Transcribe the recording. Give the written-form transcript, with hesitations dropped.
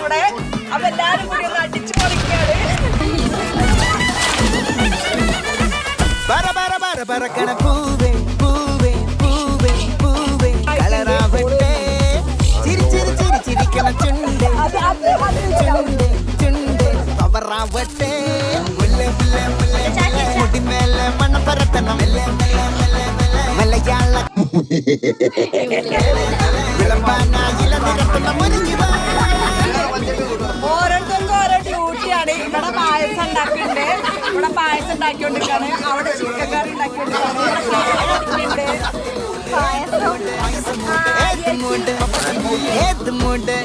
അവിടെ. അപ്പൊ എല്ലാരും കൂടി ഒന്ന് അടിച്ചു പൊളിക്കാണ്. പൂവേ പൂവേ പൂവേ പൂവേ കളറാവട്ടെ ചിരി ചിരി ചിരി ചിരിക്കണ ചുണ്ട് ചുണ്ട് ചുണ്ട് പവറാവട്ടെ മുല്ല മുല്ല മുല്ല മുടിമേലെ മണം പരത്തണം മലയാള വിളമ്പാനായില നിരത്തുന്ന മുരുകിവ. ഓരോരുത്തർക്കും ഓരോ ഡ്യൂട്ടിയാണ്. ഇവിടെ പായസം ഉണ്ടാക്കിയിട്ടുണ്ട്, ഇവിടെ പായസം ഉണ്ടാക്കിക്കൊണ്ടിരിക്കാണ്, അവിടെ ചിക്കൻ കറി ഉണ്ടാക്കിക്കൊണ്ടിരിക്കാണ്. ഏത് മൂട് ഏത് മൂട്